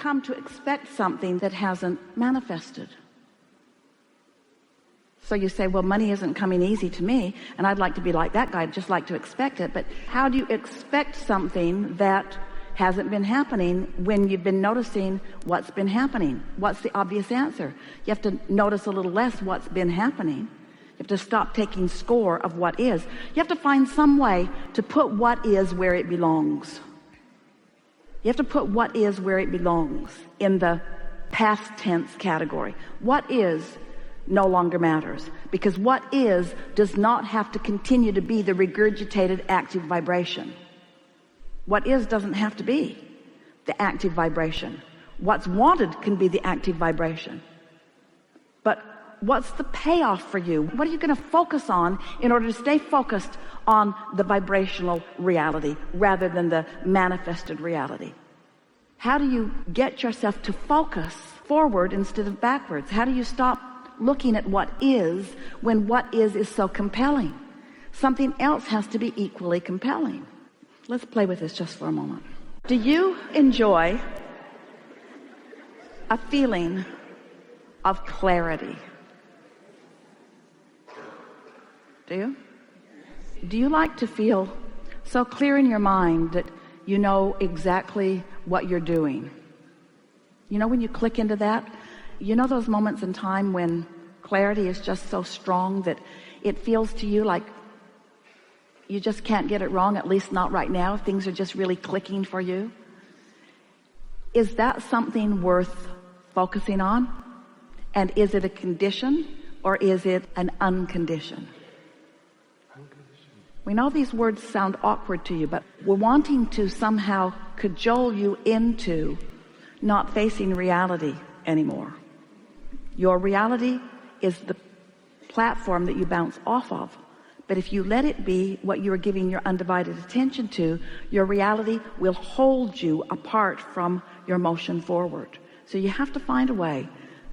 come to expect something that hasn't manifested. So you say, well, money isn't coming easy to me, and I'd like to be like that guy, I'd just like to expect it. But how do you expect something that hasn't been happening when you've been noticing what's been happening? What's the obvious answer? You have to notice a little less what's been happening. You have to stop taking score of what is. You have to find some way to put what is where it belongs. You have to put what is where it belongs in the past tense category. What is no longer matters, because what is does not have to continue to be the regurgitated active vibration. What is doesn't have to be the active vibration. What's wanted can be the active vibration. But what's the payoff for you? What are you going to focus on in order to stay focused on the vibrational reality rather than the manifested reality? How do you get yourself to focus forward instead of backwards? How do you stop looking at what is when what is so compelling? Something else has to be equally compelling. Let's play with this just for a moment. Do you enjoy a feeling of clarity? Do you? Do you like to feel so clear in your mind that you know exactly what you're doing? You know, when you click into that, you know those moments in time when clarity is just so strong that it feels to you like you just can't get it wrong, at least not right now. Things are just really clicking for you. Is that something worth focusing on? And is it a condition or is it an unconditioned? We know these words sound awkward to you, but we're wanting to somehow cajole you into not facing reality anymore. Your reality is the platform that you bounce off of. But if you let it be what you are giving your undivided attention to, your reality will hold you apart from your motion forward. So you have to find a way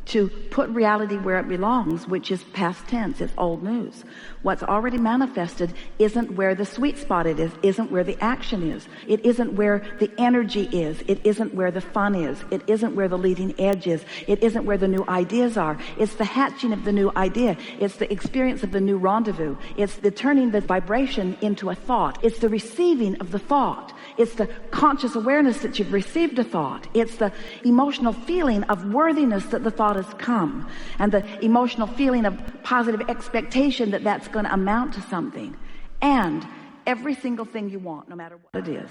to put reality where it belongs, which is past tense. It's old news. What's already manifested isn't where the sweet spot it is, isn't where the action is. It isn't where the energy is. It isn't where the fun is. It isn't where the leading edge is. It isn't where the new ideas are. It's the hatching of the new idea. It's the experience of the new rendezvous. It's the turning the vibration into a thought. It's the receiving of the thought. It's the conscious awareness that you've received a thought. It's the emotional feeling of worthiness that the thought has come, and the emotional feeling of positive expectation that that's going to amount to something. And every single thing you want, no matter what it is,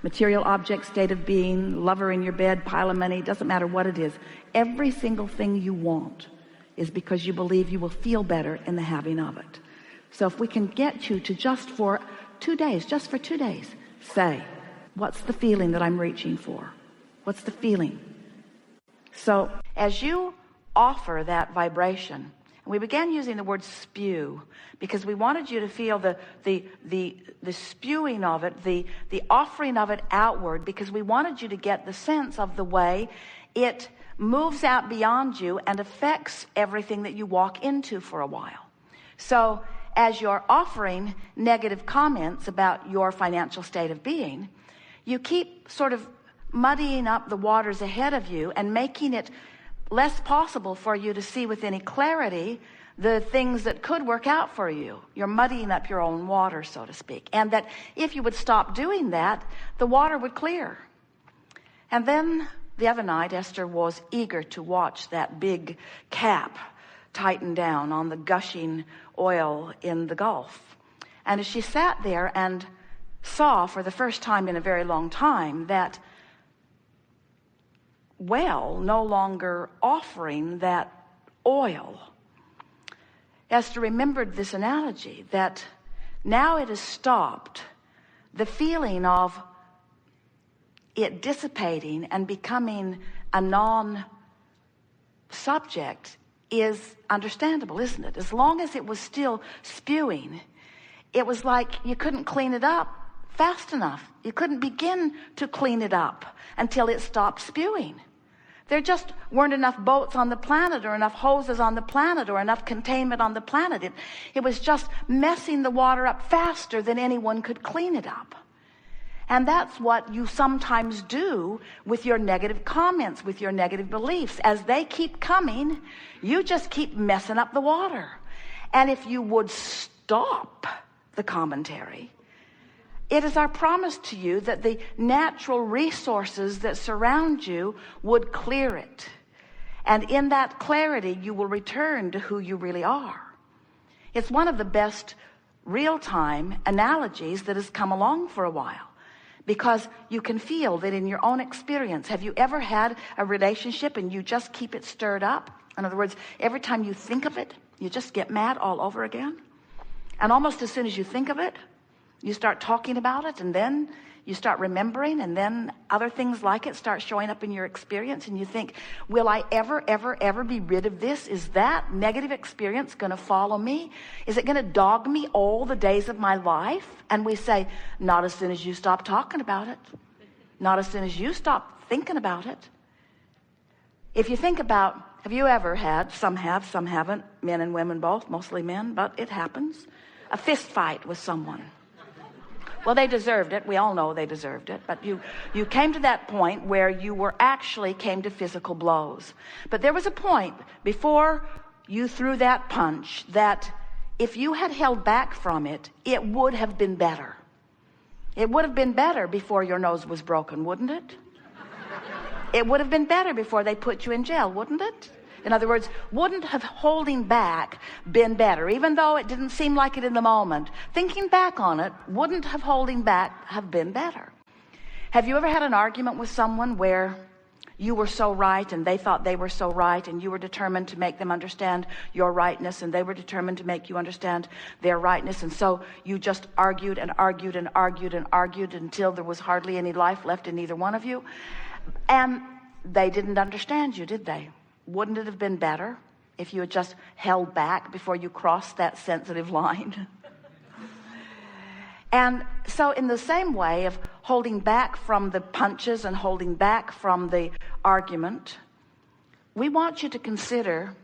material object, state of being, lover in your bed, pile of money, doesn't matter what it is, every single thing you want is because you believe you will feel better in the having of it. So if we can get you to just for 2 days, say, what's the feeling that I'm reaching for? What's the feeling? So as you offer that vibration, and we began using the word spew because we wanted you to feel the spewing of it, the offering of it outward, because we wanted you to get the sense of the way it moves out beyond you and affects everything that you walk into for a while. So as you're offering negative comments about your financial state of being, you keep sort of muddying up the waters ahead of you and making it less possible for you to see with any clarity the things that could work out for you. You're muddying up your own water, so to speak. And that if you would stop doing that, the water would clear. And then the other night, Esther was eager to watch that big cap tighten down on the gushing oil in the Gulf. And as she sat there and saw for the first time in a very long time that well no longer offering that oil, Esther remembered this analogy that now it has stopped. The feeling of it dissipating and becoming a non-subject is understandable, isn't it? As long as it was still spewing, it was like you couldn't clean it up fast enough. You couldn't begin to clean it up until it stopped spewing. There just weren't enough boats on the planet, or enough hoses on the planet, or enough containment on the planet. It was just messing the water up faster than anyone could clean it up. And that's what you sometimes do with your negative comments, with your negative beliefs. As they keep coming, you just keep messing up the water. And if you would stop the commentary, it is our promise to you that the natural resources that surround you would clear it. And in that clarity, you will return to who you really are. It's one of the best real-time analogies that has come along for a while, because you can feel that in your own experience. Have you ever had a relationship and you just keep it stirred up? In other words, every time you think of it, you just get mad all over again. And almost as soon as you think of it, you start talking about it, and then you start remembering, and then other things like it start showing up in your experience, and you think, will I ever be rid of this? Is that negative experience going to follow me? Is it going to dog me all the days of my life? And we say, not as soon as you stop talking about it. Not as soon as you stop thinking about it. If you think about, have you ever had, some have, some haven't, men and women both, mostly men, but it happens, a fist fight with someone? Well, they deserved it. We all know they deserved it. But you came to that point where you were actually came to physical blows. But there was a point before you threw that punch that if you had held back from it, it would have been better. It would have been better before your nose was broken, wouldn't it? It would have been better before they put you in jail, wouldn't it? In other words, wouldn't have holding back been better, even though it didn't seem like it in the moment? Thinking back on it, wouldn't have holding back have been better? Have you ever had an argument with someone where you were so right and they thought they were so right, and you were determined to make them understand your rightness, and they were determined to make you understand their rightness, and so you just argued and argued and argued and argued until there was hardly any life left in either one of you? And they didn't understand you, did they? Wouldn't it have been better if you had just held back before you crossed that sensitive line? And so in the same way of holding back from the punches and holding back from the argument, we want you to consider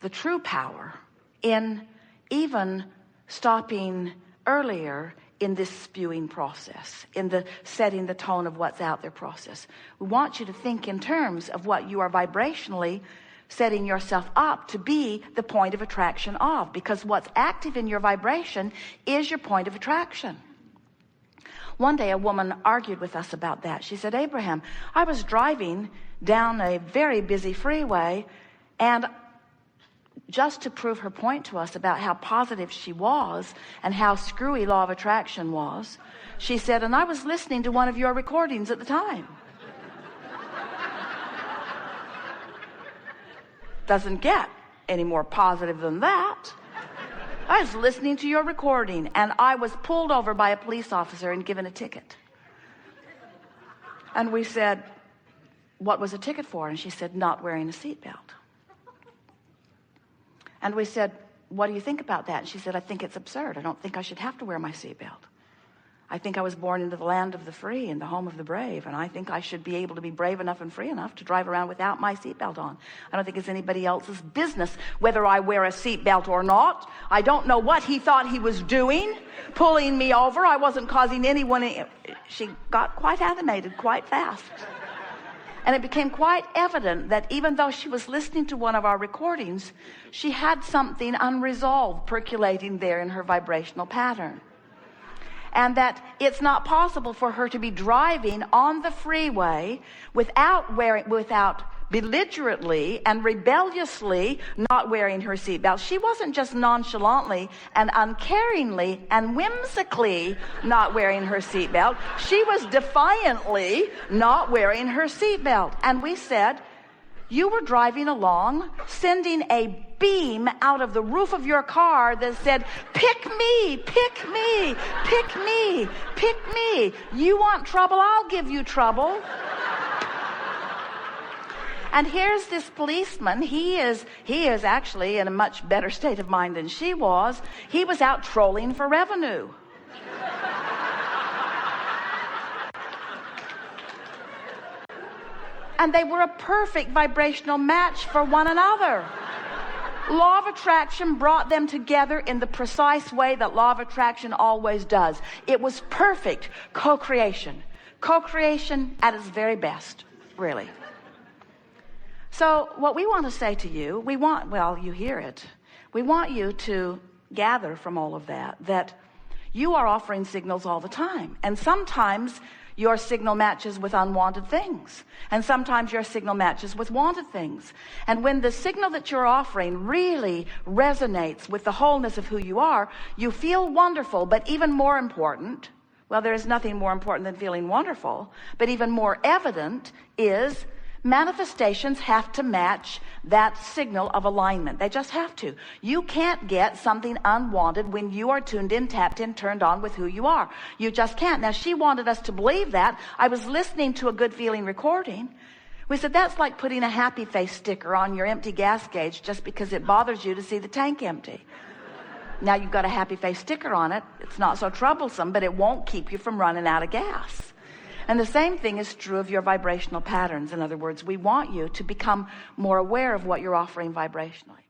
the true power in even stopping earlier in this spewing process, in the setting the tone of what's out there process. We want you to think in terms of what you are vibrationally setting yourself up to be the point of attraction of, because what's active in your vibration is your point of attraction. One day a woman argued with us about that. She said, Abraham, I was driving down a very busy freeway, and just to prove her point to us about how positive she was and how screwy law of attraction was, she said, and I was listening to one of your recordings at the time. Doesn't get any more positive than that. I was listening to your recording, and I was pulled over by a police officer and given a ticket. And we said, what was a ticket for? And she said, not wearing a seatbelt. And we said, what do you think about that? And she said, I think it's absurd. I don't think I should have to wear my seatbelt. I think I was born into the land of the free and the home of the brave, and I think I should be able to be brave enough and free enough to drive around without my seatbelt on. I don't think it's anybody else's business whether I wear a seatbelt or not. I don't know what he thought he was doing, pulling me over. I wasn't causing anyone. She got quite animated quite fast. And it became quite evident that even though she was listening to one of our recordings, she had something unresolved percolating there in her vibrational pattern. And that it's not possible for her to be driving on the freeway without belligerently and rebelliously not wearing her seatbelt. She wasn't just nonchalantly and uncaringly and whimsically not wearing her seatbelt. She was defiantly not wearing her seatbelt. And we said, you were driving along, sending a beam out of the roof of your car that said, pick me, pick me, pick me, pick me. You want trouble? I'll give you trouble. And here's this policeman. He is actually in a much better state of mind than she was. He was out trolling for revenue. And they were a perfect vibrational match for one another. Law of attraction brought them together in the precise way that law of attraction always does. It was perfect co-creation. Co-creation at its very best, really. So what we want to say to you, well, you hear it. We want you to gather from all of that you are offering signals all the time. And sometimes your signal matches with unwanted things. And sometimes your signal matches with wanted things. And when the signal that you're offering really resonates with the wholeness of who you are, you feel wonderful. But even more important, well, there is nothing more important than feeling wonderful, but even more evident is manifestations have to match that signal of alignment. They just have to. You can't get something unwanted when you are tuned in, tapped in, turned on with who you are. You just can't. Now, she wanted us to believe that. I was listening to a good feeling recording. We said, that's like putting a happy face sticker on your empty gas gauge just because it bothers you to see the tank empty. Now you've got a happy face sticker on it. It's not so troublesome, but it won't keep you from running out of gas. And the same thing is true of your vibrational patterns. In other words, we want you to become more aware of what you're offering vibrationally.